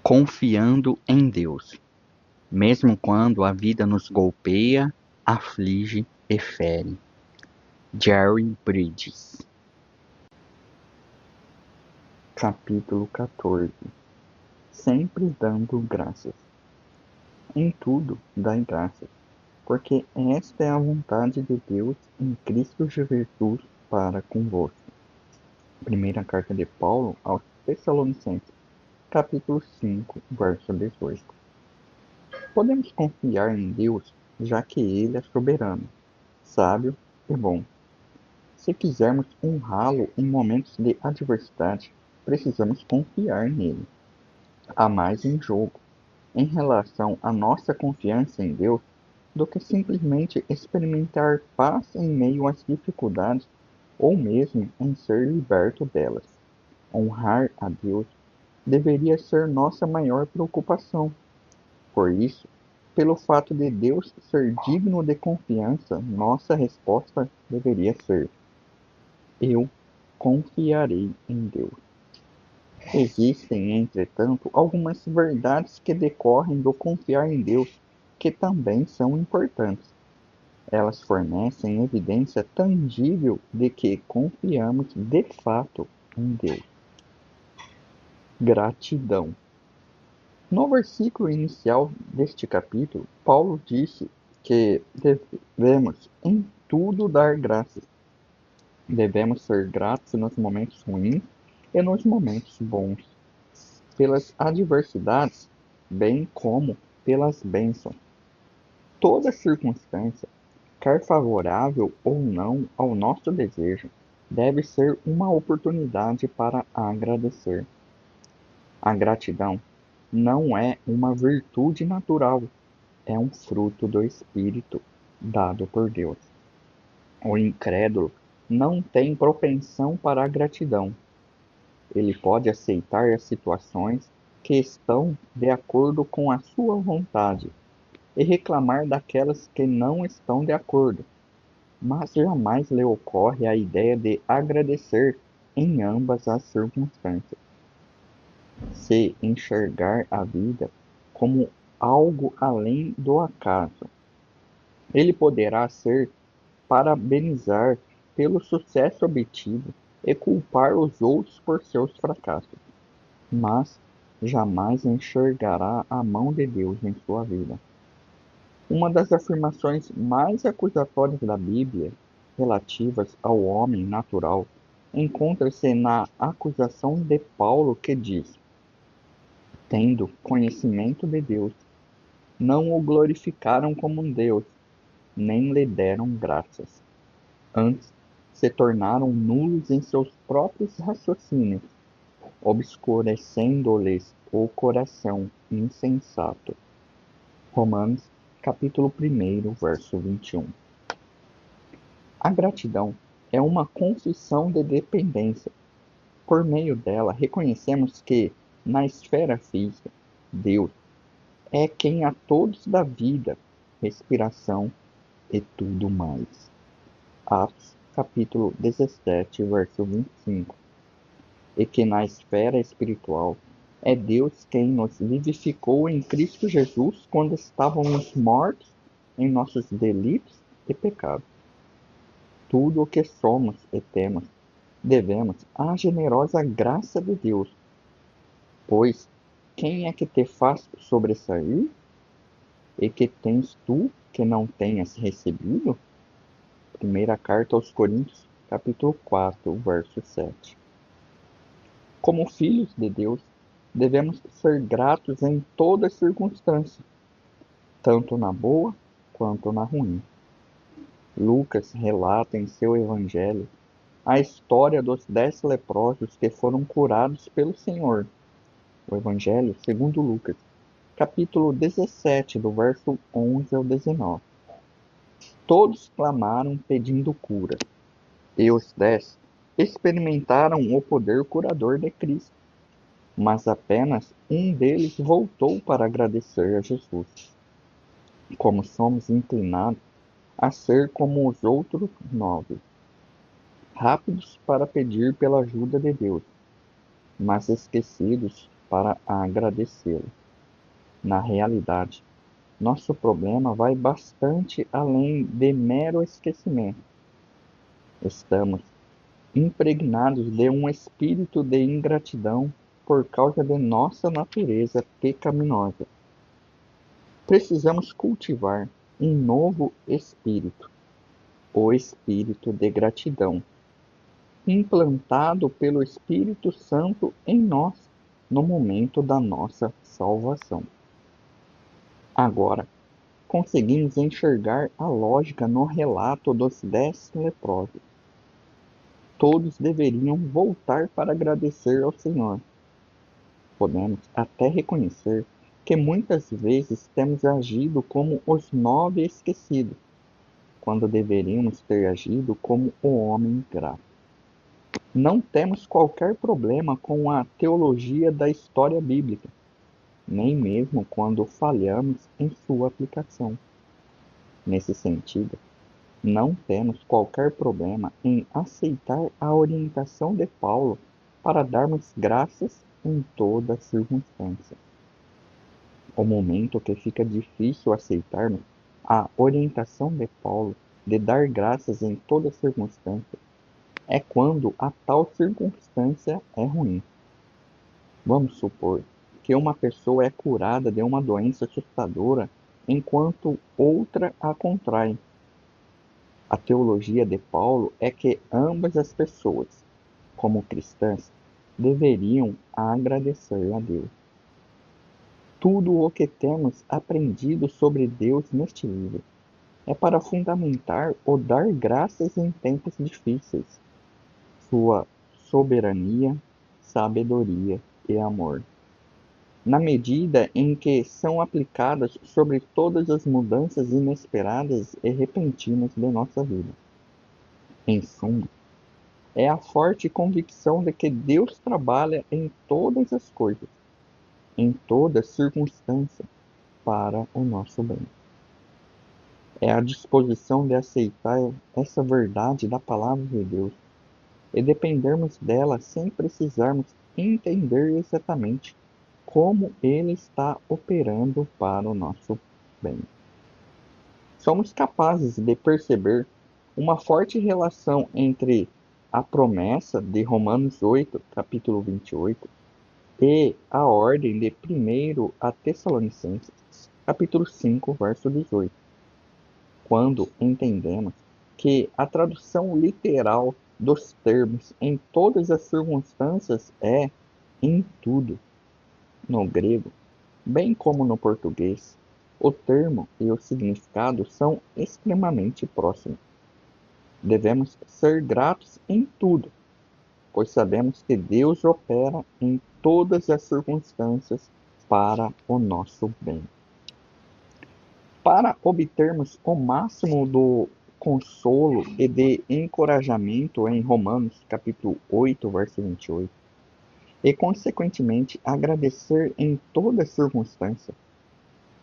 Confiando em Deus, mesmo quando a vida nos golpeia, aflige e fere. Jerry Bridges. Capítulo 14. Sempre dando graças. Em tudo dai graças, porque esta é a vontade de Deus em Cristo Jesus para convosco. Primeira carta de Paulo aos Tessalonicenses, capítulo 5, verso 18. Podemos confiar em Deus, já que Ele é soberano, sábio e bom. Se quisermos honrá-lo em momentos de adversidade, precisamos confiar nele. Há mais em jogo, em relação à nossa confiança em Deus, do que simplesmente experimentar paz em meio às dificuldades ou mesmo em ser liberto delas. Honrar a Deus deveria ser nossa maior preocupação. Por isso, pelo fato de Deus ser digno de confiança, nossa resposta deveria ser: eu confiarei em Deus. Existem, entretanto, algumas verdades que decorrem do confiar em Deus que também são importantes. Elas fornecem evidência tangível de que confiamos de fato em Deus. Gratidão. No versículo inicial deste capítulo, Paulo disse que devemos em tudo dar graças. Devemos ser gratos nos momentos ruins e nos momentos bons, pelas adversidades, bem como pelas bênçãos. Toda circunstância, quer favorável ou não ao nosso desejo, deve ser uma oportunidade para agradecer. A gratidão não é uma virtude natural, é um fruto do Espírito dado por Deus. O incrédulo não tem propensão para a gratidão. Ele pode aceitar as situações que estão de acordo com a sua vontade e reclamar daquelas que não estão de acordo, mas jamais lhe ocorre a ideia de agradecer em ambas as circunstâncias. Se enxergar a vida como algo além do acaso, ele poderá ser parabenizar pelo sucesso obtido e culpar os outros por seus fracassos, mas jamais enxergará a mão de Deus em sua vida. Uma das afirmações mais acusatórias da Bíblia, relativas ao homem natural, encontra-se na acusação de Paulo que diz: tendo conhecimento de Deus, não o glorificaram como um Deus, nem lhe deram graças. Antes, se tornaram nulos em seus próprios raciocínios, obscurecendo-lhes o coração insensato. Romanos, capítulo 1, verso 21. A gratidão é uma confissão de dependência. Por meio dela, reconhecemos que, na esfera física, Deus é quem a todos dá vida, respiração e tudo mais. Atos, capítulo 17, verso 25. E que na esfera espiritual é Deus quem nos vivificou em Cristo Jesus quando estávamos mortos em nossos delitos e pecados. Tudo o que somos e temos, devemos à generosa graça de Deus. Pois, quem é que te faz sobressair? E que tens tu que não tenhas recebido? Primeira carta aos Coríntios, capítulo 4, verso 7. Como filhos de Deus, devemos ser gratos em toda circunstância, tanto na boa quanto na ruim. Lucas relata em seu evangelho a história dos 10 leprosos que foram curados pelo Senhor. O evangelho segundo Lucas, capítulo 17, do verso 11 ao 19. Todos clamaram pedindo cura, e os 10 experimentaram o poder curador de Cristo, mas apenas um deles voltou para agradecer a Jesus. Como somos inclinados a ser como os outros 9, rápidos para pedir pela ajuda de Deus, mas esquecidos para agradecê-lo. Na realidade, nosso problema vai bastante além de mero esquecimento. Estamos impregnados de um espírito de ingratidão por causa de nossa natureza pecaminosa. Precisamos cultivar um novo espírito, o espírito de gratidão, implantado pelo Espírito Santo em nós no momento da nossa salvação. Agora, conseguimos enxergar a lógica no relato dos 10 leprosos. Todos deveriam voltar para agradecer ao Senhor. Podemos até reconhecer que muitas vezes temos agido como os 9 esquecidos, quando deveríamos ter agido como o homem grato. Não temos qualquer problema com a teologia da história bíblica, nem mesmo quando falhamos em sua aplicação. Nesse sentido, não temos qualquer problema em aceitar a orientação de Paulo para darmos graças em toda circunstância. O momento que fica difícil aceitarmos a orientação de Paulo de dar graças em toda circunstância é quando a tal circunstância é ruim. Vamos supor que uma pessoa é curada de uma doença assustadora enquanto outra a contrai. A teologia de Paulo é que ambas as pessoas, como cristãs, deveriam agradecer a Deus. Tudo o que temos aprendido sobre Deus neste livro é para fundamentar o dar graças em tempos difíceis, sua soberania, sabedoria e amor. Na medida em que são aplicadas sobre todas as mudanças inesperadas e repentinas de nossa vida. Em suma, é a forte convicção de que Deus trabalha em todas as coisas, em toda circunstância, para o nosso bem. É a disposição de aceitar essa verdade da palavra de Deus e dependermos dela sem precisarmos entender exatamente como ele está operando para o nosso bem. Somos capazes de perceber uma forte relação entre a promessa de Romanos 8, capítulo 28, e a ordem de 1 a Tessalonicenses, capítulo 5, verso 18, quando entendemos que a tradução literal dos termos em todas as circunstâncias é em tudo. No grego, bem como no português, o termo e o significado são extremamente próximos. Devemos ser gratos em tudo, pois sabemos que Deus opera em todas as circunstâncias para o nosso bem. Para obtermos o máximo do consolo e de encorajamento em Romanos capítulo 8, verso 28, e consequentemente agradecer em toda circunstância,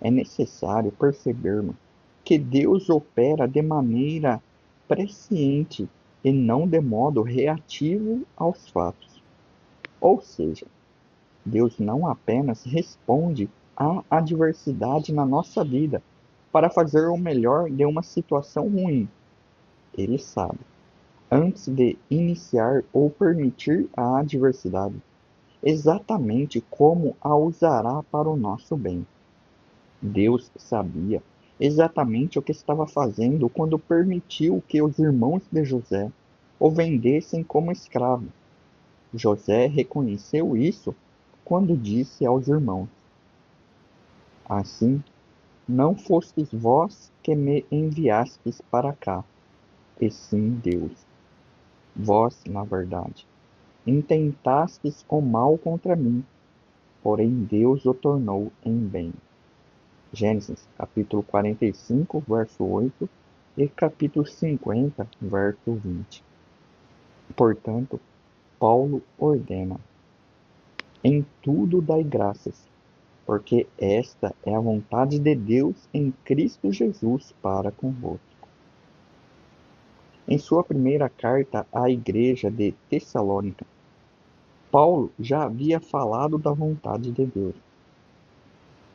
é necessário percebermos que Deus opera de maneira presciente e não de modo reativo aos fatos. Ou seja, Deus não apenas responde à adversidade na nossa vida para fazer o melhor de uma situação ruim. Ele sabe, antes de iniciar ou permitir a adversidade, exatamente como a usará para o nosso bem. Deus sabia exatamente o que estava fazendo quando permitiu que os irmãos de José o vendessem como escravo. José reconheceu isso quando disse aos irmãos: Assim, não fostes vós que me enviastes para cá, e sim Deus. Vós, na verdade, intentastes o mal contra mim, porém Deus o tornou em bem. Gênesis, capítulo 45, verso 8 e capítulo 50, verso 20. Portanto, Paulo ordena: em tudo dai graças, porque esta é a vontade de Deus em Cristo Jesus para convosco. Em sua primeira carta à igreja de Tessalônica, Paulo já havia falado da vontade de Deus.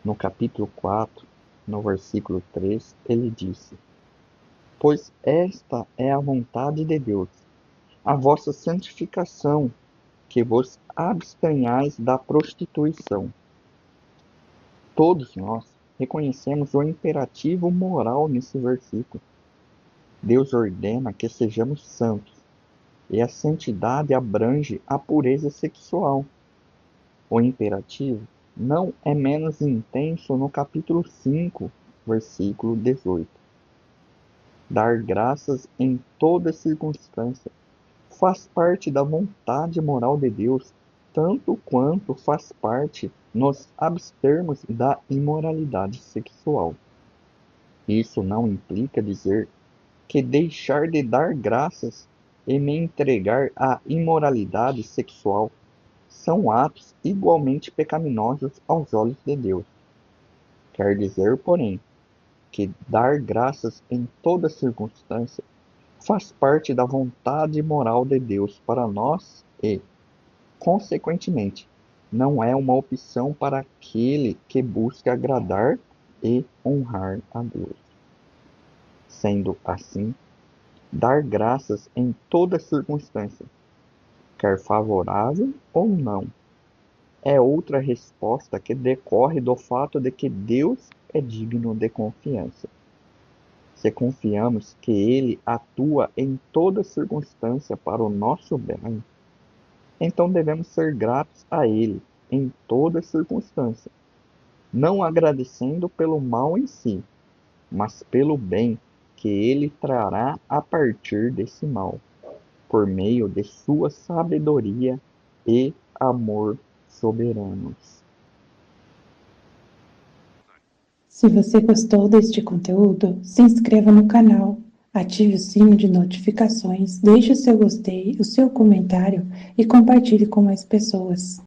No capítulo 4, no versículo 3, ele disse: Pois esta é a vontade de Deus, a vossa santificação, que vos abstenhais da prostituição. Todos nós reconhecemos o imperativo moral nesse versículo. Deus ordena que sejamos santos, e a santidade abrange a pureza sexual. O imperativo não é menos intenso no capítulo 5, versículo 18. Dar graças em toda circunstância faz parte da vontade moral de Deus, tanto quanto faz parte nos abstermos da imoralidade sexual. Isso não implica dizer que deixar de dar graças e me entregar à imoralidade sexual são atos igualmente pecaminosos aos olhos de Deus. Quer dizer, porém, que dar graças em toda circunstância faz parte da vontade moral de Deus para nós e, consequentemente, não é uma opção para aquele que busca agradar e honrar a Deus. Sendo assim, dar graças em toda circunstância, quer favorável ou não, é outra resposta que decorre do fato de que Deus é digno de confiança. Se confiamos que Ele atua em toda circunstância para o nosso bem, então devemos ser gratos a Ele em toda circunstância, não agradecendo pelo mal em si, mas pelo bem que Ele trará a partir desse mal, por meio de sua sabedoria e amor soberanos. Se você gostou deste conteúdo, se inscreva no canal, ative o sino de notificações, deixe o seu gostei, o seu comentário e compartilhe com mais pessoas.